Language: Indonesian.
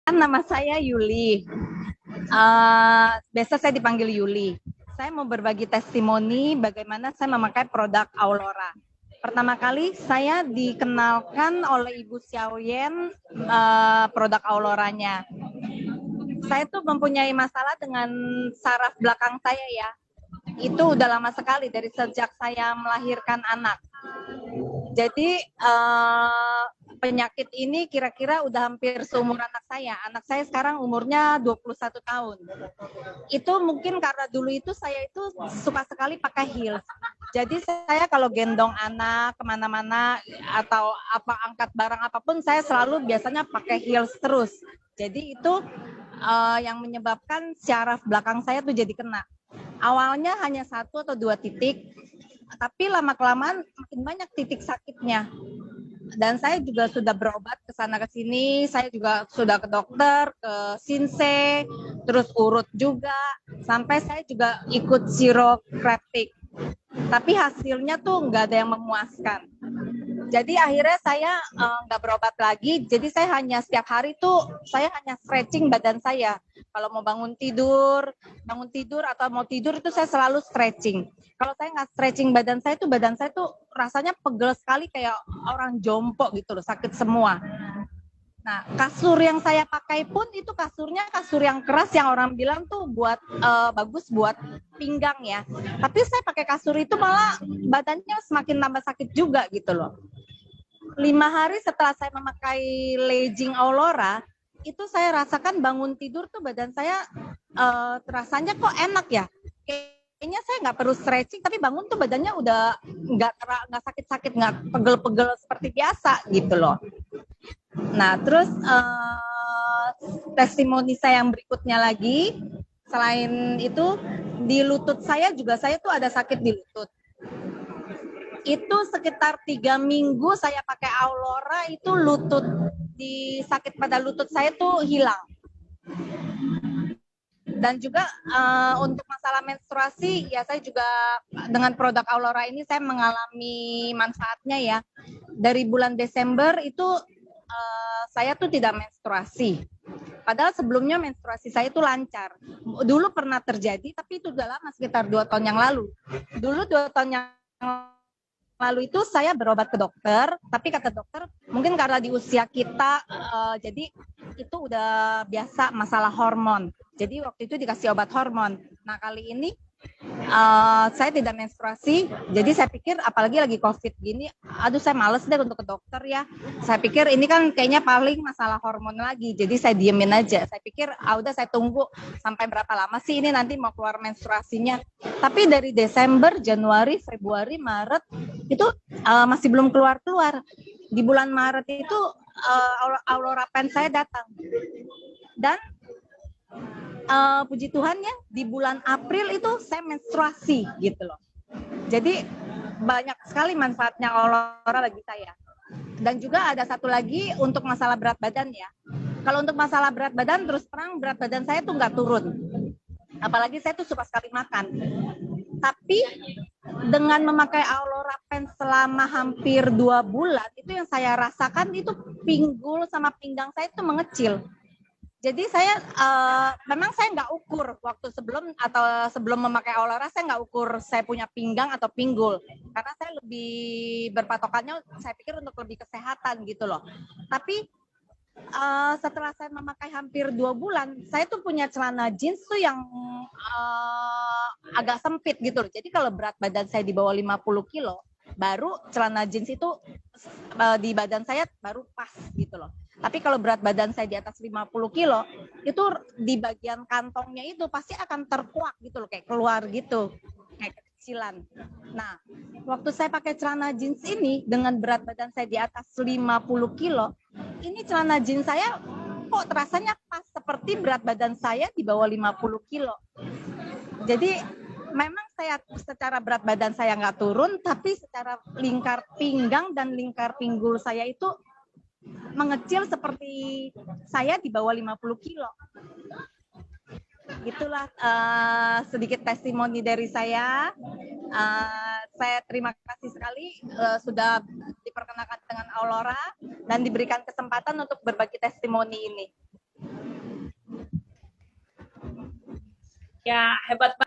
Nama saya Yuli. Biasa saya dipanggil Yuli. Saya mau berbagi testimoni bagaimana saya memakai produk Aurora. Pertama kali saya dikenalkan oleh Ibu Xiaoyan produk Auroranya. Saya tuh mempunyai masalah dengan saraf belakang saya ya. Itu udah lama sekali dari sejak saya melahirkan anak. Jadi penyakit ini kira-kira udah hampir seumur anak saya. Anak saya sekarang umurnya 21 tahun. Itu mungkin karena dulu itu saya itu suka sekali pakai heels. Jadi saya kalau gendong anak kemana-mana atau angkat barang apapun, saya selalu biasanya pakai heels terus. Jadi itu yang menyebabkan syaraf belakang saya tuh jadi kena. Awalnya hanya 1 atau 2 titik, tapi lama-kelamaan makin banyak titik sakitnya. Dan saya juga sudah berobat ke sana ke sini, saya juga sudah ke dokter, ke Sinse, terus urut juga, sampai saya juga ikut chiropractic. Tapi hasilnya tuh nggak ada yang memuaskan. Jadi akhirnya saya nggak berobat lagi, jadi saya hanya setiap hari tuh saya hanya stretching badan saya. Kalau mau bangun tidur atau mau tidur itu saya selalu stretching. Kalau saya nggak stretching badan saya tuh rasanya pegel sekali kayak orang jompo gitu loh, sakit semua. Nah, kasur yang saya pakai pun itu kasurnya kasur yang keras yang orang bilang tuh buat bagus buat pinggang ya. Tapi saya pakai kasur itu malah badannya semakin tambah sakit juga gitu loh. 5 hari setelah saya memakai legging Aurora, itu saya rasakan bangun tidur tuh badan saya rasanya kok enak ya. Kayaknya saya nggak perlu stretching, tapi bangun tuh badannya udah nggak sakit-sakit, nggak pegel-pegel seperti biasa gitu loh. Nah, terus testimoni saya yang berikutnya lagi, selain itu di lutut saya juga, saya tuh ada sakit di lutut. Itu sekitar 3 minggu saya pakai Aurora, itu lutut di sakit pada lutut saya tuh hilang. Dan juga untuk masalah menstruasi ya, saya juga dengan produk Aurora ini saya mengalami manfaatnya ya. Dari bulan Desember itu saya tuh tidak menstruasi. Padahal sebelumnya menstruasi saya itu lancar. Dulu pernah terjadi, tapi itu udah lama, sekitar 2 tahun yang lalu. Dulu 2 tahun yang lalu itu saya berobat ke dokter, tapi kata dokter mungkin karena di usia kita jadi itu udah biasa masalah hormon. Jadi waktu itu dikasih obat hormon. Nah kali ini saya tidak menstruasi, jadi saya pikir apalagi lagi COVID gini, aduh saya males deh untuk ke dokter ya. Saya pikir ini kan kayaknya paling masalah hormon lagi, jadi saya diemin aja. Saya pikir udah saya tunggu sampai berapa lama sih ini nanti mau keluar menstruasinya. Tapi dari Desember, Januari, Februari, Maret itu masih belum keluar-keluar. Di bulan Maret itu Aurora Pen saya datang. Dan puji Tuhan ya, di bulan April itu saya menstruasi gitu loh. Jadi banyak sekali manfaatnya Aurora bagi saya. Dan juga ada satu lagi untuk masalah berat badan ya. Kalau untuk masalah berat badan, terus terang berat badan saya tuh nggak turun. Apalagi saya tuh suka sekali makan. Tapi dengan memakai Aurora Pen selama hampir 2 bulan, itu yang saya rasakan itu pinggul sama pinggang saya itu mengecil. Jadi saya memang saya nggak ukur waktu sebelum memakai Aurora, saya nggak ukur saya punya pinggang atau pinggul karena saya lebih berpatokannya saya pikir untuk lebih kesehatan gitu loh. Tapi setelah saya memakai hampir 2 bulan, saya tuh punya celana jeans tuh yang agak sempit gitu loh. Jadi kalau berat badan saya di bawah 50 kilo, baru celana jeans itu di badan saya baru pas gitu loh. Tapi kalau berat badan saya di atas 50 kilo, itu di bagian kantongnya itu pasti akan terkuak gitu loh, kayak keluar gitu, kayak kekecilan. Nah, waktu saya pakai celana jeans ini dengan berat badan saya di atas 50 kilo, ini celana jeans saya kok rasanya pas seperti berat badan saya di bawah 50 kilo. Jadi memang saya secara berat badan saya nggak turun, tapi secara lingkar pinggang dan lingkar pinggul saya itu mengecil seperti saya di bawah 50 kilo. Itulah sedikit testimoni dari saya. Saya terima kasih sekali sudah diperkenalkan dengan Aurora dan diberikan kesempatan untuk berbagi testimoni ini. Ya, hebat